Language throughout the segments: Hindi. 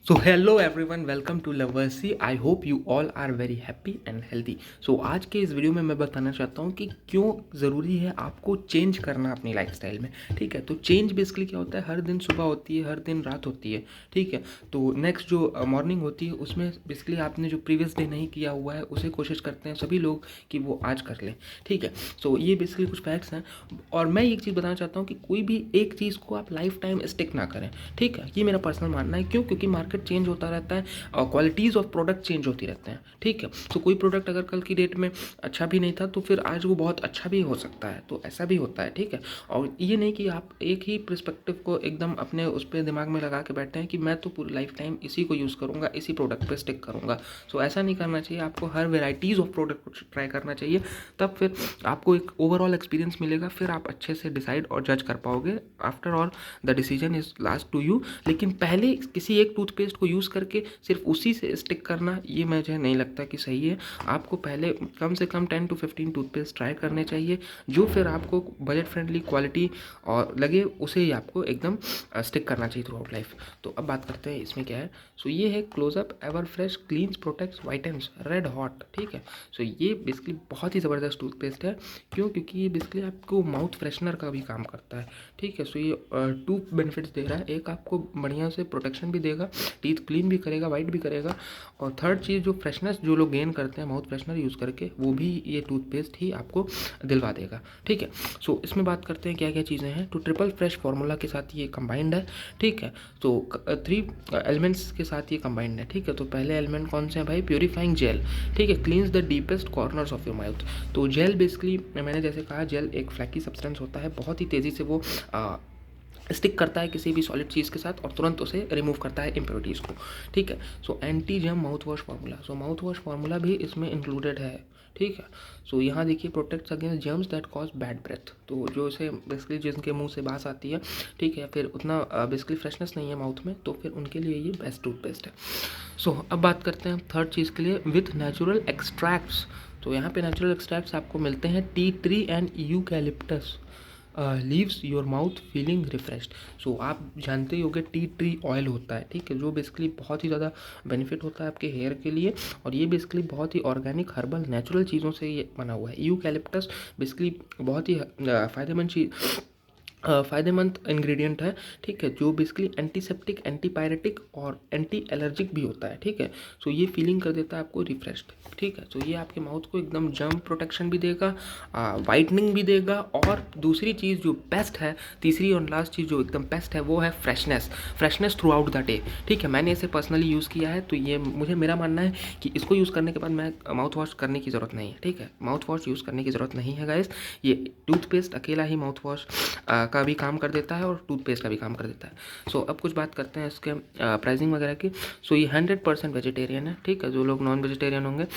So hello everyone, welcome to लवर्सी। I hope you all are very happy and healthy. So आज के इस वीडियो में मैं बताना चाहता हूँ कि क्यों ज़रूरी है आपको चेंज करना अपनी लाइफस्टाइल में। ठीक है, तो चेंज बेसिकली क्या होता है, हर दिन सुबह होती है, हर दिन रात होती है। ठीक है, तो नेक्स्ट जो मॉर्निंग होती है उसमें बेसिकली आपने जो प्रीवियस डे नहीं किया हुआ है उसे कोशिश करते हैं सभी लोग कि वो आज कर लें। ठीक है, सो ये बेसिकली कुछ फैक्ट्स हैं। और मैं एक चीज़ बताना चाहता हूँ कि कोई भी एक चीज़ को आप लाइफ टाइम स्टिक ना करें। ठीक है, ये मेरा पर्सनल मानना है। क्यों? क्योंकि मार्केट चेंज होता रहता है और क्वालिटीज़ ऑफ प्रोडक्ट चेंज होती रहते हैं। ठीक है, तो कोई प्रोडक्ट अगर कल की डेट में अच्छा भी नहीं था तो फिर आज वो बहुत अच्छा भी हो सकता है, तो ऐसा भी होता है। ठीक है, और ये नहीं कि आप एक ही पर्सपेक्टिव को एकदम अपने उस पर दिमाग में लगा के बैठे हैं कि मैं तो पूरी लाइफ टाइम इसी को यूज़ करूँगा, इसी प्रोडक्ट पे स्टिक करूँगा। सो ऐसा नहीं करना चाहिए, आपको हर वेराइटीज़ ऑफ प्रोडक्ट को ट्राई करना चाहिए, तब फिर आपको एक ओवरऑल एक्सपीरियंस मिलेगा, फिर आप अच्छे से डिसाइड और जज कर पाओगे। After all the decision is last to you. लेकिन पहले किसी एक टूथपेस्ट को यूज़ करके सिर्फ उसी से स्टिक करना, ये मुझे नहीं लगता कि सही है। आपको पहले कम से कम 10 to 15 टूथपेस्ट ट्राई करने चाहिए, जो फिर आपको बजट फ्रेंडली क्वालिटी और लगे उसे ही आपको एकदम स्टिक करना चाहिए थ्रू आउट लाइफ। तो अब बात करते हैं इसमें क्या है। सो ये है Closeup ever fresh cleanses protects whitens red hot. ठीक है, सो ये बेसिकली बहुत ही ज़बरदस्त टूथपेस्ट है। क्यों? क्योंकि ये बेसिकली आपको माउथ फ्रेशनर का भी काम करता है। ठीक है, सो ये टू बेनिफिट्स दे रहा है। एक, आपको बढ़िया से प्रोटेक्शन भी देगा, टीथ क्लीन भी करेगा, वाइट भी करेगा। और थर्ड चीज़, जो फ्रेशनेस जो लोग गेन करते हैं माउथ फ्रेशनर यूज़ करके, वो भी ये टूथपेस्ट ही आपको दिलवा देगा। ठीक है, सो इसमें बात करते हैं क्या क्या चीज़ें हैं। तो ट्रिपल फ्रेश फार्मूला के साथ ये कंबाइंड है। ठीक है, तो 3 एलिमेंट्स के साथ ये कंबाइंड है। ठीक है, तो पहले एलिमेंट कौन से हैं भाई? Purifying gel. ठीक है, cleans the deepest corners of your mouth. तो जेल बेसिकली मैंने जैसे कहा, जेल एक फ्लैकी सब्सटेंस होता है, बहुत ही तेज़ी से वो स्टिक करता है किसी भी सॉलिड चीज़ के साथ और तुरंत उसे रिमूव करता है इम्प्योरिटीज़ को। ठीक है, so anti germ mouth wash formula. So mouth wash formula भी इसमें इंक्लूडेड है। ठीक है, सो यहाँ देखिए, protects against germs that cause bad breath. तो जो इसे बेसिकली जिनके मुंह से बास आती है, ठीक है, फिर उतना बेसिकली फ्रेशनेस नहीं है माउथ में, तो फिर उनके लिए ये बेस्ट टूथपेस्ट है। सो अब बात करते हैं थर्ड चीज़ के लिए, विथ नेचुरल एक्सट्रैक्ट्स। तो यहाँ पे नेचुरल एक्सट्रैक्ट्स आपको मिलते हैं tea tree and eucalyptus, leaves your mouth feeling refreshed. So आप जानते ही होंगे टी ट्री ऑयल होता है। ठीक है, जो बेसिकली बहुत ही ज़्यादा बेनिफिट होता है आपके हेयर के लिए, और ये बेसिकली बहुत ही ऑर्गेनिक हर्बल नेचुरल चीज़ों से ये बना हुआ है। यूकैलिप्टस बेसिकली बहुत ही फ़ायदेमंद चीज़, फ़ायदेमंद इंग्रेडिएंट है। ठीक है, जो बेसिकली एंटीसेप्टिक, एंटीपायरेटिक और एंटी एलर्जिक भी होता है। ठीक है, सो ये फीलिंग कर देता है आपको रिफ्रेश्ड। ठीक है, तो ये आपके माउथ को एकदम जर्म प्रोटेक्शन भी देगा, वाइटनिंग भी देगा, और दूसरी चीज़ जो बेस्ट है, तीसरी और लास्ट चीज़ जो एकदम बेस्ट है, वो है freshness. Freshness through out the day. ठीक है, मैंने इसे पर्सनली यूज़ किया है, तो ये मेरा मानना है कि इसको यूज़ करने के बाद मैं माउथ वॉश करने की ज़रूरत नहीं है। ठीक है, माउथ वॉश यूज़ करने की ज़रूरत नहीं है गाइस। ये टूथपेस्ट अकेला ही माउथ वॉश का भी काम कर देता है और टूथपेस्ट का भी काम कर देता है। सो अब कुछ बात करते हैं इसके प्राइसिंग वगैरह की। सो ये 100% वेजिटेरियन है। ठीक है, जो लोग नॉन वेजिटेरियन होंगे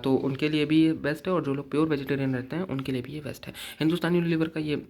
तो उनके लिए भी ये बेस्ट है, और जो लोग प्योर वेजिटेरियन रहते हैं उनके लिए भी ये बेस्ट है। हिंदुस्तानी यूनिलीवर का ये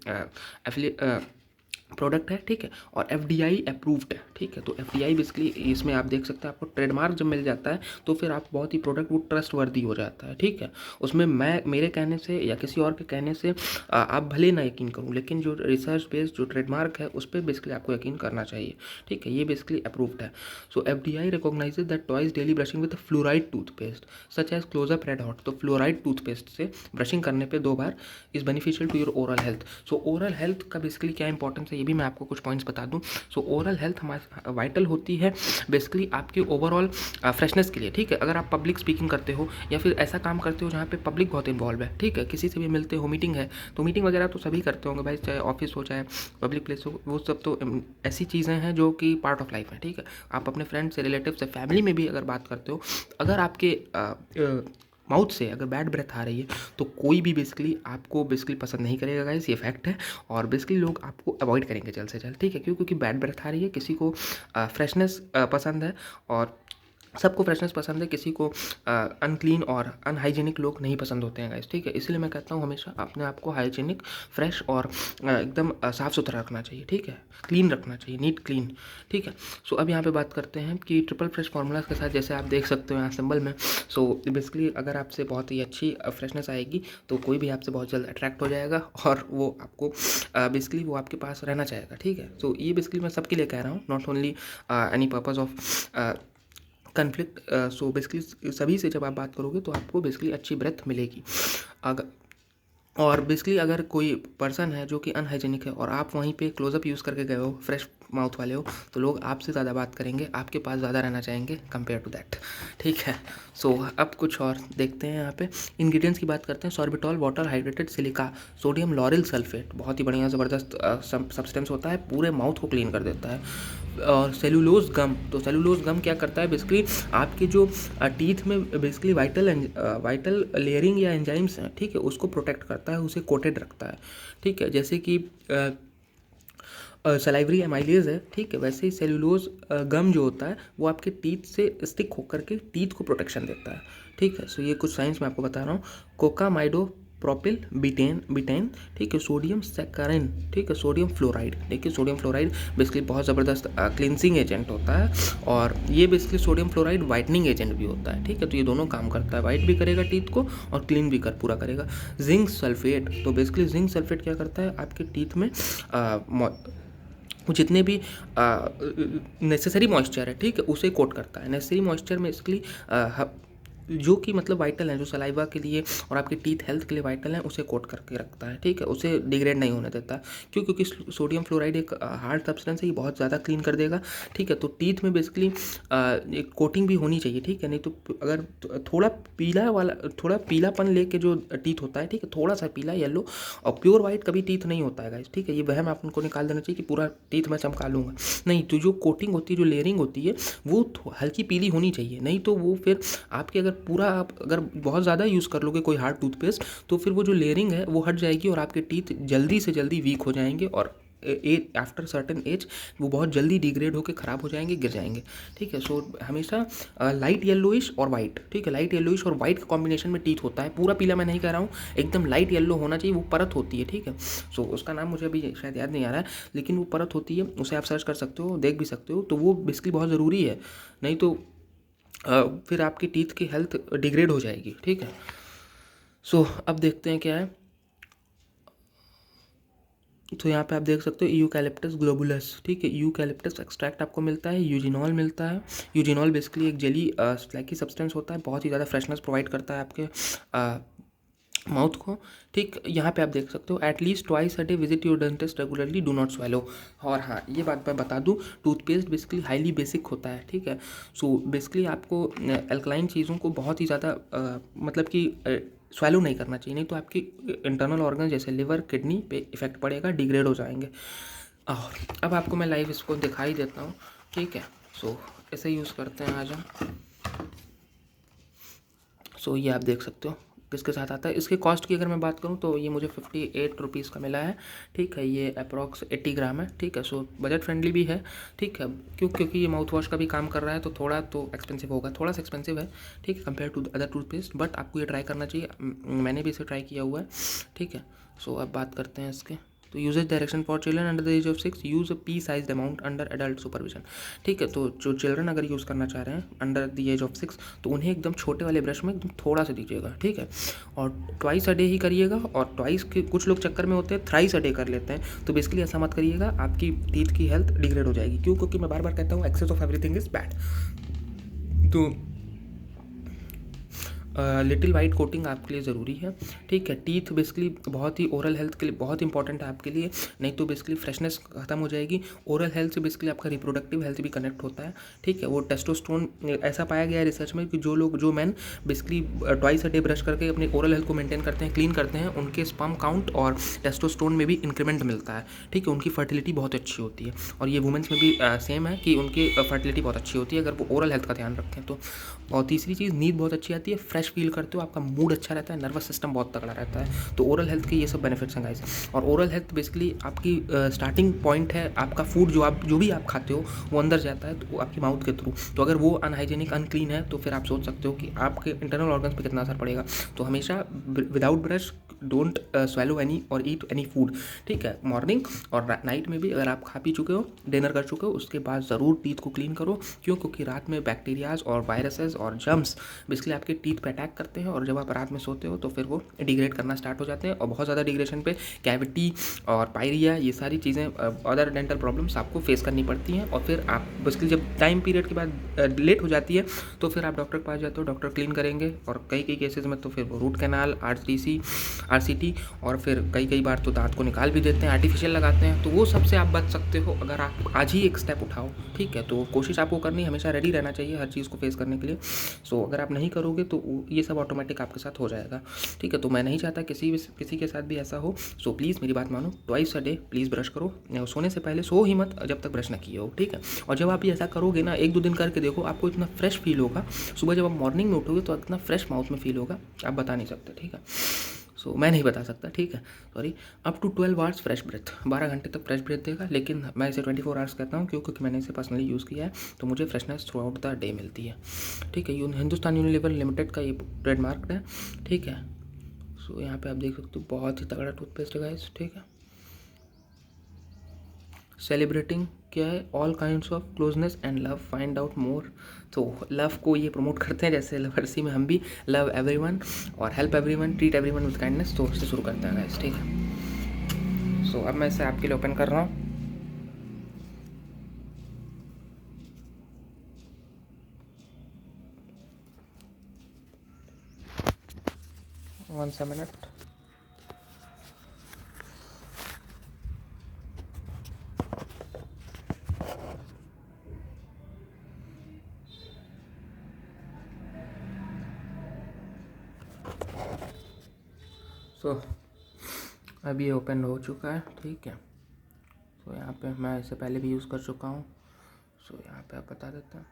प्रोडक्ट है। ठीक है, और एफडीआई अप्रूव्ड है। ठीक है, तो एफडीआई बेसिकली इसमें आप देख सकते हैं, आपको ट्रेडमार्क जब मिल जाता है तो फिर आप बहुत ही प्रोडक्ट वो ट्रस्ट वर्दी हो जाता है। ठीक है, उसमें मैं मेरे कहने से या किसी और के कहने से आप भले ना यकीन करूँ, लेकिन जो रिसर्च बेस्ड जो ट्रेडमार्क है उस पर बेसिकली आपको यकीन करना चाहिए। ठीक है, ये बेसिकली अप्रूव्ड है। So FDI recognizes that twice daily brushing with fluoride toothpaste such as Closeup red hot. तो फ्लोराइड टूथपेस्ट से ब्रशिंग करने पर 2 बार is beneficial to your oral health. So oral health का बेसिकली क्या इंपॉर्टेंस है, ये भी मैं आपको कुछ पॉइंट्स बता दूं। सो ओरल हेल्थ हमारे वाइटल होती है बेसिकली आपके ओवरऑल फ्रेशनेस के लिए। ठीक है, अगर आप पब्लिक स्पीकिंग करते हो या फिर ऐसा काम करते हो जहाँ पे पब्लिक बहुत इन्वॉल्व है, ठीक है, किसी से भी मिलते हो, मीटिंग है, तो मीटिंग वगैरह तो सभी करते होंगे भाई, चाहे ऑफिस हो चाहे पब्लिक प्लेस हो, वो सब तो ऐसी चीज़ें हैं जो कि पार्ट ऑफ लाइफ है। ठीक है, आप अपने फ्रेंड से, रिलेटिव से, फैमिली में भी अगर बात करते हो, अगर आपके माउथ से अगर बैड ब्रेथ आ रही है तो कोई भी बेसिकली आपको बेसिकली पसंद नहीं करेगा गाइस, ये फैक्ट है। और बेसिकली लोग आपको अवॉइड करेंगे जल्द से जल्द। ठीक है, क्यों? क्योंकि बैड ब्रेथ आ रही है, किसी को फ्रेशनेस पसंद है, और सबको फ्रेशनेस पसंद है, किसी को अनक्लीन और अनहाइजीनिक लोग नहीं पसंद होते हैं गाइस, ठीक है। इसलिए मैं कहता हूँ हमेशा अपने आप को हाइजीनिक, फ्रेश और एकदम साफ़ सुथरा रखना चाहिए, ठीक है, क्लीन रखना चाहिए, नीट क्लीन, ठीक है। सो अब यहाँ पे बात करते हैं कि ट्रिपल फ्रेश फार्मूलाज के साथ, जैसे आप देख सकते हो यहाँ सिंबल में। सो बेसिकली अगर आपसे बहुत ही अच्छी फ्रेशनेस आएगी तो कोई भी आपसे बहुत जल्द अट्रैक्ट हो जाएगा और वो आपको बेसिकली वो आपके पास रहना चाहेगा, ठीक है। सो ये बेसिकली मैं सबके लिए कह रहा हूँ, not only any purpose of conflict. So basically सभी से जब आप बात करोगे तो आपको बेसिकली अच्छी ब्रेथ मिलेगी। अगर और बेसिकली अगर कोई पर्सन है जो कि अनहाइजीनिक है और आप वहीं पे क्लोजअप यूज़ करके गए हो, फ्रेश माउथ वाले हो, तो लोग आपसे ज़्यादा बात करेंगे, आपके पास ज़्यादा रहना चाहेंगे कंपेयर टू दैट, ठीक है। सो अब कुछ और देखते हैं यहाँ पे इंग्रेडिएंट्स की बात करते हैं। Sorbitol water hydrated silica sodium lauryl sulphate, बहुत ही बढ़िया ज़बरदस्त सब्सटेंस होता है, पूरे माउथ को क्लीन कर देता है। और सेलुलोज गम, तो सेलुलोज गम क्या करता है बेसिकली, आपके जो टीथ में बेसिकली वाइटल लेयरिंग या एंजाइम्स हैं, ठीक है, उसको प्रोटेक्ट करता है, उसे कोटेड रखता है, ठीक है। जैसे कि सलाइवरी एमाइलेज है, ठीक है, वैसे ही सेलुलोज गम जो होता है वो आपके टीथ से स्टिक होकर के टीथ को प्रोटेक्शन देता है, ठीक है। सो ये कुछ साइंस मैं आपको बता रहा हूँ। कोकामाइडो प्रोपिल बिटेन, ठीक है, सोडियम सैक्चारिन, ठीक है, सोडियम फ्लोराइड, देखिए सोडियम फ्लोराइड बेसिकली बहुत ज़बरदस्त क्लिनसिंग एजेंट होता है, और ये basically sodium fluoride whitening agent भी होता है, ठीक है। तो ये दोनों काम करता है, वाइट भी करेगा टीथ को और क्लीन भी पूरा करेगा। जिंक सल्फेट, तो बेसिकली जिंक सल्फेट क्या करता है, आपके टीथ में जितने भी नेसेसरी मॉइस्चर है, ठीक है, उसे कोट करता है। नेसेसरी मॉइस्चर में बेसिकली जो कि मतलब वाइटल है, जो सलाइवा के लिए और आपके टीथ हेल्थ के लिए वाइटल है, उसे कोट करके रखता है, ठीक है, उसे डिग्रेड नहीं होने देता। क्यों? क्योंकि सोडियम फ्लोराइड एक हार्ड सब्सटेंस है, ये बहुत ज़्यादा क्लीन कर देगा, ठीक है। तो टीथ में बेसिकली एक कोटिंग भी होनी चाहिए, ठीक है, नहीं तो अगर थोड़ा पीलापन लेके जो टीथ होता है, ठीक है, थोड़ा सा पीला येलो, और प्योर वाइट कभी टीथ नहीं होता है गाइस, ठीक है। ये वहम आप उनको निकाल देना चाहिए कि पूरा टीथ मैं चमका लूँगा, नहीं। तो जो कोटिंग होती है, जो लेयरिंग होती है, वो हल्की पीली होनी चाहिए, नहीं तो वो फिर आपके आप अगर बहुत ज़्यादा यूज़ कर लोगे कोई हार्ड टूथपेस्ट, तो फिर वो जो लेयरिंग है वो हट जाएगी और आपके टीथ जल्दी से जल्दी वीक हो जाएंगे, और आफ्टर सर्टेन एज वो बहुत जल्दी डिग्रेड होकर ख़राब हो जाएंगे, गिर जाएंगे, ठीक है। सो हमेशा लाइट येलोइश और वाइट, ठीक है, लाइट येलोइश और वाइट का कॉम्बिनेशन में टीथ होता है, पूरा पीला मैं नहीं कह रहा हूँ, एकदम लाइट येलो होना चाहिए, वो परत होती है, ठीक है। सो उसका नाम मुझे अभी शायद याद नहीं आ रहा है, लेकिन वो परत होती है, उसे आप सर्च कर सकते हो, देख भी सकते हो, तो वो बेसिकली बहुत ज़रूरी है, नहीं तो फिर आपकी टीथ की हेल्थ डिग्रेड हो जाएगी, ठीक है। सो अब देखते हैं क्या है। तो यहाँ पे आप देख सकते हो यूकैलिप्टस ग्लोबुलस, ठीक है, यूकैलिप्टस एक्सट्रैक्ट आपको मिलता है, यूजिनॉल मिलता है। यूजिनॉल बेसिकली एक जेली स्लैकी सब्सटेंस होता है, बहुत ही ज़्यादा फ्रेशनेस प्रोवाइड करता है आपके माउथ को, ठीक। यहाँ पे आप देख सकते हो at least twice a day visit your dentist regularly, do not swallow. और हाँ, ये बात मैं बता दूँ, टूथपेस्ट बेसिकली हाईली बेसिक होता है, ठीक है। सो बेसिकली आपको एल्कलाइन चीज़ों को बहुत ही ज़्यादा मतलब कि स्वेलो नहीं करना चाहिए, नहीं तो आपकी इंटरनल ऑर्गन जैसे लिवर, किडनी पे इफेक्ट पड़ेगा, डिग्रेड हो जाएंगे। और अब आपको मैं लाइव इसको दिखाई देता हूँ, ठीक है। सो ऐसे यूज़ करते हैं आज हम। सो ये आप देख सकते हो किसके साथ आता है। इसके कॉस्ट की अगर मैं बात करूँ तो ये मुझे 58 रुपीज़ का मिला है, ठीक है। ये अप्रॉक्स 80 ग्राम है, ठीक है। सो बजट फ्रेंडली भी है, ठीक है, क्योंकि ये माउथ वॉश का भी काम कर रहा है, तो थोड़ा तो एक्सपेंसिव होगा, थोड़ा सा एक्सपेंसिव है, ठीक है, compare to other toothpaste, but आपको ये ट्राई करना चाहिए, मैंने भी इसे ट्राई किया हुआ है, ठीक है। सो अब बात करते हैं इसके। तो uses direction for children under the age of 6, use a pea size amount under adult supervision, ठीक है। तो जो चिल्ड्रन अगर यूज़ करना चाह रहे हैं अंडर द एज ऑफ 6, तो उन्हें एकदम छोटे वाले ब्रश में एकदम थोड़ा सा दीजिएगा, ठीक है, और ट्वाइस अ डे ही करिएगा। और ट्वाइस के कुछ लोग चक्कर में होते हैं थ्राइस अ डे कर लेते हैं, तो बेसिकली ऐसा मत करिएगा, आपकी टीथ की हेल्थ डिग्रेड हो जाएगी। क्यों? क्योंकि मैं बार बार कहता हूँ excess of everything is bad. तो लिटिल वाइट कोटिंग आपके लिए ज़रूरी है, ठीक है। टीथ बेसिकली बहुत ही ओरल हेल्थ के लिए बहुत इंपॉर्टेंट है आपके लिए, नहीं तो बेसिकली फ्रेशनेस खत्म हो जाएगी। ओरल हेल्थ से बेसिकली आपका रिप्रोडक्टिव हेल्थ भी कनेक्ट होता है, ठीक है। वो टेस्टोस्टेरोन, ऐसा पाया गया है रिसर्च में कि जो man basically twice a day brush करके अपने ओरल हेल्थ को मेंटेन करते हैं, क्लीन करते हैं, उनके स्पर्म काउंट और टेस्टोस्टेरोन में भी इंक्रीमेंट मिलता है, ठीक है। उनकी फर्टिलिटी बहुत अच्छी होती है, और ये वुमेंस में भी सेम है कि उनकी फर्टिलिटी बहुत अच्छी होती है अगर वो ओरल हेल्थ का ध्यान रखें तो। और तीसरी चीज़, नींद बहुत अच्छी आती है, फ्रेश फील करते हो, आपका मूड अच्छा रहता है, नर्वस सिस्टम बहुत तगड़ा रहता है। तो ओरल हेल्थ के ये सब बेनिफिट्स हैं गाइस। और ओरल हेल्थ बेसिकली आपकी स्टार्टिंग पॉइंट है, आपका फूड जो भी आप खाते हो वो अंदर जाता है तो वो आपकी माउथ के थ्रू। तो अगर वो अनहाइजेनिक अनक्लीन है तो फिर आप सोच सकते हो कि आपके इंटरनल ऑर्गन्स पे कितना असर पड़ेगा। तो हमेशा without brush don't swallow any और ईट एनी फूड, ठीक है। मॉर्निंग और नाइट में भी अगर आप खा पी चुके हो, डिनर कर चुके हो, उसके बाद ज़रूर टीथ को क्लीन करो। क्यों? क्योंकि रात में बैक्टीरियाज और वायरसेस और जर्म्स बेसिकली आपके टीथ पे अटैक करते हैं और जब आप रात में सोते हो तो फिर वो डिग्रेड करना स्टार्ट हो जाते हैं और बहुत ज़्यादा डिग्रेडेशन पे कैविटी और पायरिया, ये सारी चीज़ें अदर डेंटल प्रॉब्लम्स आपको फेस करनी पड़ती हैं। और फिर आप बेसिकली जब टाइम पीरियड के बाद लेट हो जाती है तो फिर आप डॉक्टर के पास जाते हो, डॉक्टर क्लीन करेंगे। और कई केसेस में तो फिर वो रूट कैनाल, RCT और फिर कई बार तो दांत को निकाल भी देते हैं, आर्टिफिशियल लगाते हैं। तो वो सबसे आप बच सकते हो अगर आप आज ही एक स्टेप उठाओ, ठीक है। तो कोशिश आपको करनी, हमेशा रेडी रहना चाहिए हर चीज़ को फेस करने के लिए। सो अगर आप नहीं करोगे तो ये सब ऑटोमेटिक आपके साथ हो जाएगा, ठीक है। तो मैं नहीं चाहता किसी के साथ भी ऐसा हो। सो प्लीज़ मेरी बात मानो, twice a day please brush करो। सोने से पहले सो ही मत जब तक ब्रश ना किए हो, ठीक है। और जब आप ये ऐसा करोगे ना, 1-2 दिन करके देखो, आपको इतना फ्रेश फील होगा। सुबह जब आप मॉर्निंग में उठोगे तो इतना फ्रेश माउथ में फील होगा, आप बता नहीं सकते, ठीक है। सो मैं नहीं बता सकता, ठीक है, sorry. Up to 12 hours fresh breath, 12 घंटे तक फ्रेश ब्रेथ देगा। लेकिन मैं इसे 24 आवर्स कहता हूँ क्योंकि मैंने इसे पर्सनली यूज़ किया है, तो मुझे freshness through out the day मिलती है, ठीक है। हिंदुस्तान यूनिलीवर लिमिटेड का ये ट्रेडमार्क है, ठीक है। सो यहाँ पे आप देख सकते हो बहुत ही तगड़ा टूथपेस्ट है गाइस, ठीक है। सेलिब्रेटिंग क्या है? All kinds of closeness and love, find out more. तो लव को ये प्रमोट करते हैं, जैसे लवर्सी में हम भी लव एवरीवन और help everyone, treat everyone with kindness. तो उससे शुरू करते हैं गाइस, ठीक है। सो अब मैं इसे आपके लिए ओपन कर रहा हूँ। Once a minute. सो अभी ये ओपन हो चुका है, ठीक है। सो यहाँ पे मैं इसे पहले भी यूज़ कर चुका हूँ। सो यहाँ पे आप बता देता हूँ।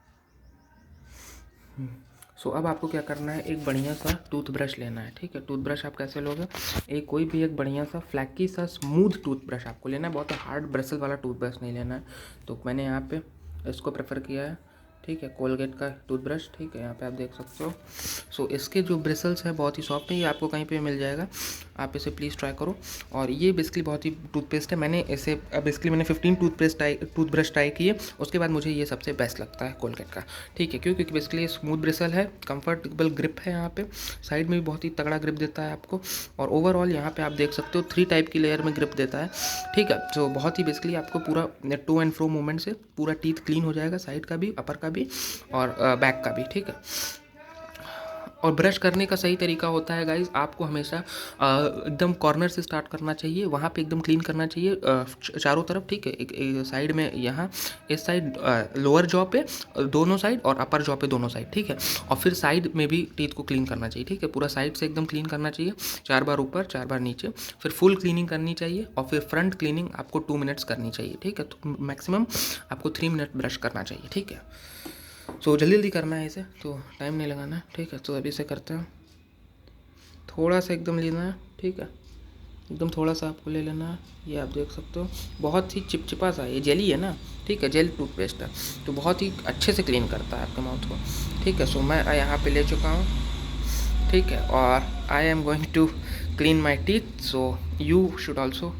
सो अब आपको क्या करना है, एक बढ़िया सा टूथब्रश लेना है, ठीक है। टूथब्रश आप कैसे लोगे? कोई भी एक बढ़िया सा फ्लैकी सा स्मूथ टूथब्रश आपको लेना है, बहुत हार्ड ब्रसल वाला टूथब्रश नहीं लेना है। तो मैंने यहाँ पे इसको प्रेफर किया है, ठीक है, कोलगेट का टूथब्रश, ठीक है। यहाँ पे आप देख सकते हो। सो इसके जो ब्रिसल्स है बहुत ही सॉफ्ट है, ये आपको कहीं पे मिल जाएगा, आप इसे प्लीज़ ट्राई करो। और ये बेसिकली बहुत ही टूथपेस्ट है, मैंने इसे बेसिकली मैंने 15 टूथब्रश ट्राई किए, उसके बाद मुझे ये सबसे बेस्ट लगता है कोलगेट का, ठीक है। क्योंकि बेसिकली ये स्मूथ ब्रिसल है, कंफर्टेबल ग्रिप है, यहाँ पे साइड में भी बहुत ही तगड़ा ग्रिप देता है आपको। और ओवरऑल यहाँ पे आप देख सकते हो 3 टाइप की लेयर में ग्रिप देता है, ठीक है। तो बहुत ही बेसिकली आपको पूरा टू एंड फ्रो मूवमेंट से पूरा टीथ क्लीन हो जाएगा, साइड का भी, अपर का भी और बैक का भी, ठीक है। और ब्रश करने का सही तरीका होता है गाइज, आपको हमेशा एकदम कॉर्नर से स्टार्ट करना चाहिए, वहाँ पे एकदम क्लीन करना चाहिए चारों तरफ, ठीक है। एक साइड में, यहाँ इस साइड लोअर जॉ पे दोनों साइड और अपर जॉ पे दोनों साइड, ठीक है। और फिर साइड में भी टीथ को क्लीन करना चाहिए, ठीक है। पूरा साइड से एकदम क्लीन करना चाहिए, 4 बार ऊपर 4 बार नीचे, फिर फुल क्लीनिंग करनी चाहिए। और फिर फ्रंट क्लीनिंग आपको 2 मिनट्स करनी चाहिए, ठीक है। तो मैक्सिमम आपको 3 मिनट ब्रश करना चाहिए, ठीक है। सो जल्दी करना है इसे, तो टाइम नहीं लगाना है, ठीक है। तो अभी से करते हैं, थोड़ा सा एकदम लेना है, ठीक है, एकदम थोड़ा सा आपको ले लेना है। ये आप देख सकते हो बहुत ही चिपचिपा सा, ये जेली है ना, ठीक है, जेल टूथपेस्ट है, तो बहुत ही अच्छे से क्लीन करता है आपके माउथ को, ठीक है। सो मैं यहाँ पे ले चुका हूँ, ठीक है, और I am going to clean my teeth. So you should also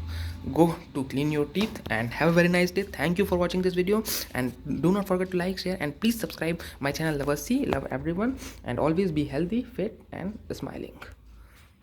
go to clean your teeth and have a very nice day. Thank you for watching this video and do not forget to like, share and please subscribe my channel Love C, love everyone and always be healthy, fit and smiling.